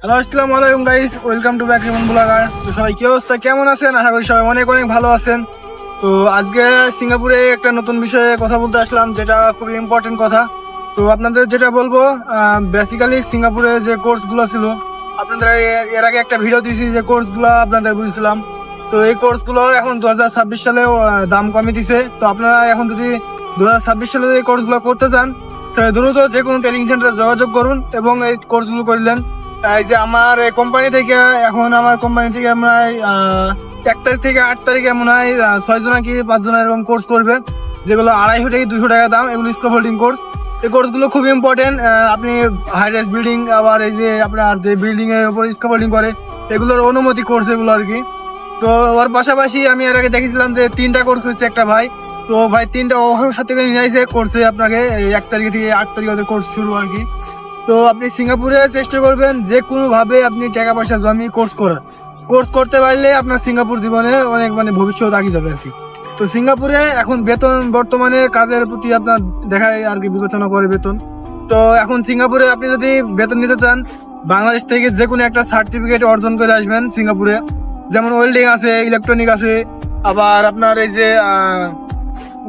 Hello, আসসালামু আলাইকুম guys, welcome to back Rimon blogger. তো সবাই কি অবস্থা, কেমন আছেন? আশা করি সবাই অনেক অনেক ভালো আছেন। তো আজকে সিঙ্গাপুরে একটা নতুন বিষয়ে কথা বলতে আসলাম, যেটা খুবই ইম্পর্টেন্ট কথা। তো আপনাদের যেটা বলবো, বেসিক্যালি সিঙ্গাপুরে যে কোর্সগুলো ছিল, আপনাদের এর আগে একটা ভিডিও দিয়েছি যে কোর্সগুলো আপনাদের বুঝছিলাম। তো এই কোর্সগুলো এখন 2026 সালে দাম কমে দিছে। তো আপনারা এখন যদি 2026 সালে এই কোর্সগুলো করতে চান, তাহলে দ্রুত যে কোনো ট্রেনিং সেন্টারে যোগাযোগ করুন এবং এই কোর্সগুলো করলেন। এই যে আমার কোম্পানি থেকে, এখন আমার কোম্পানি থেকে আমরা 1 তারিখ থেকে 8 তারিখে মনে হয় 6 জন কি 5 জন এরকম কোর্স করবে, যেগুলো 250 থেকে 200 টাকা দাম। এগুলো স্কোপ হোল্ডিং কোর্স। এই কোর্সগুলো খুব ইম্পর্টেন্ট। আপনি হাই রাইজ বিল্ডিং, আবার এই যে আপনার যে বিল্ডিং এর উপর স্কোপ হোল্ডিং করে, এগুলোর অনুমতি কোর্স এগুলো আর কি। তো ওর পাশাপাশি আমি এর আগে দেখেছিলাম যে 3টা কোর্স করছে একটা ভাই। তো ভাই 3টা ওর সাথে করে নিয়ে আসে কোর্সে আপনাকে 1 তারিখ থেকে 8 তারিখ ওদের কোর্স শুরু আর কি। তো আপনি সিঙ্গাপুরে চেষ্টা করবেন যে কোনো ভাবে আপনি টাকা পয়সা জমি কোর্স করতে পারলে আপনার সিঙ্গাপুর জীবনে অনেক ভবিষ্যৎ আগে যাবে আর কি। তো সিঙ্গাপুরে এখন বেতন বর্তমানে কাজের প্রতি আপনার দেখায় আর কি, বিবেচনা করে বেতন। তো এখন সিঙ্গাপুরে আপনি যদি বেতন নিতে চান, বাংলাদেশ থেকে যে কোনো একটা সার্টিফিকেট অর্জন করে আসবেন সিঙ্গাপুরে। যেমন ওয়েল্ডিং আছে, ইলেকট্রনিক আছে, আবার আপনার এই যে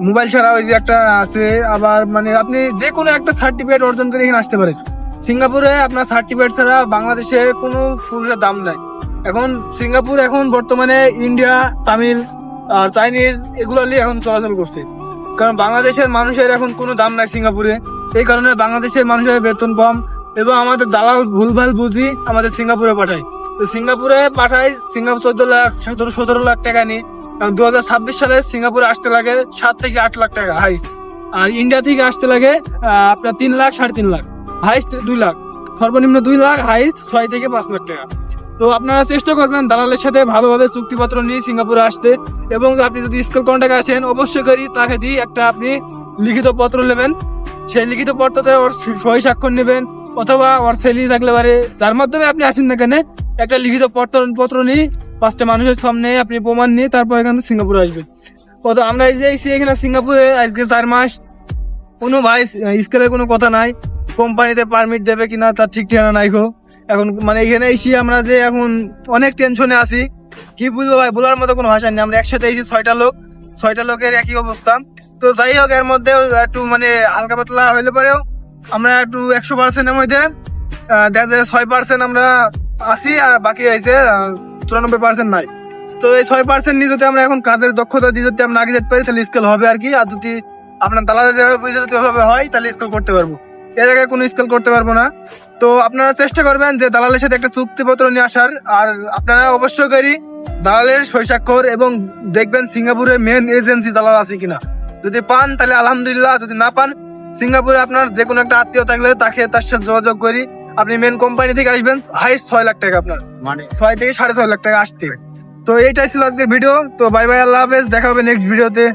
মোবাইল ছাড়া ওই যে একটা আছে। আবার আপনি যে কোনো একটা সার্টিফিকেট অর্জন করে এখানে আসতে পারেন। সিঙ্গাপুরে আপনার সার্টিফিকেট ছাড়া বাংলাদেশে কোনো ফুলের দাম নাই। এখন সিঙ্গাপুর এখন বর্তমানে ইন্ডিয়া, তামিল, চাইনিজ এগুলো নিয়ে এখন চলাচল করছে। কারণ বাংলাদেশের মানুষের এখন কোনো দাম নাই সিঙ্গাপুরে। এই কারণে বাংলাদেশের মানুষের বেতন কম এবং আমাদের দালাল ভুলভাল বুঝি আমাদের সিঙ্গাপুরে পাঠায়। তো সিঙ্গাপুরে পাঠায়, সিঙ্গাপুর 17 লাখ টাকা নিয়ে। 2026 সালে সিঙ্গাপুরে আসতে লাগে 7 থেকে 8 লাখ টাকা হাইস্ট। আর ইন্ডিয়া থেকে আসতে লাগে আপনার 3 লাখ, 3.5 লাখ, হাইস্ট 2 লাখ, সর্বনিম্ন 2 লাখ, হাইস্ট 6 থেকে 5 লাখ টাকা। তো আপনারা চেষ্টা করবেন দালালের সাথে ভালোভাবে চুক্তিপত্র নিয়ে সিঙ্গাপুরে আসতে। এবং আপনি যদি স্কুল কন্ট্রাক্ট আসেন, অবশ্যই করি তাকে দিয়ে একটা আপনি লিখিত পত্র নেবেন। সেই লিখিত পত্রতে ওর সই স্বাক্ষর নেবেন, অথবা ওর ছেলে থাকলে পারে, যার মাধ্যমে আপনি আসেন না কেন, একটা লিখিত পত্র নিয়ে 5টা মানুষের সামনে আপনি প্রমাণ নিয়ে তারপর এখান থেকে সিঙ্গাপুরে আসবেন। কত আমরা এই যে এখানে সিঙ্গাপুরে আজকে 4 মাস, কোনো ভাই স্কেলের কোনো কথা নাই। কোম্পানিতে পারমিট দেবে কিনা তার ঠিক ঠিকানা নাই গো। এখন এখানে এসে আমরা যে এখন অনেক টেনশনে আছি, কি বলবো ভাই, বলার মতো কোনো ভাষা নেই। আমরা একসাথে এসেছি 6টা লোকের একই অবস্থা। তো যাই হোক, এর মধ্যে একটু হালকা পাতলা হইলে পরেও আমরা একটু 100%-এর মধ্যে দেখা যায় 6% আমরা আছি, আর বাকি হয়েছে 94% নাই। তো এই 6% নিয়ে যদি আমরা এখন কাজের দক্ষতা দিয়ে যদি আমরা আগে যেতে পারি, তাহলে স্কেল হবে আর কি। আর যদি আপনার দালালে যেভাবে হয়, তাহলে স্কেল করতে পারবো। এর আগে কোনো স্কেল করতে পারবো না। তো আপনারা চেষ্টা করবেন যে দালালের সাথে একটা চুক্তিপত্র নিয়ে আসার। আর আপনারা অবশ্যই করি দালালের সই স্বাক্ষর, এবং দেখবেন সিঙ্গাপুরের মেন এজেন্সি দালাল আছে কিনা। যদি পান তাহলে আলহামদুলিল্লাহ, যদি না পান সিঙ্গাপুরে আপনার যে কোনো একটা আত্মীয় থাকলে তার সাথে যোগাযোগ করি। আপনি মেন কোম্পানি থেকে আসবেন, হাইস্ট 6 লাখ টাকা, আপনার 6 থেকে 6.5 লাখ টাকা আসতে। তো এইটাই ছিল আজকের ভিডিও। তো বাই বাই, আল্লাহ হাফেজ, দেখা হবে নেক্সট ভিডিওতে।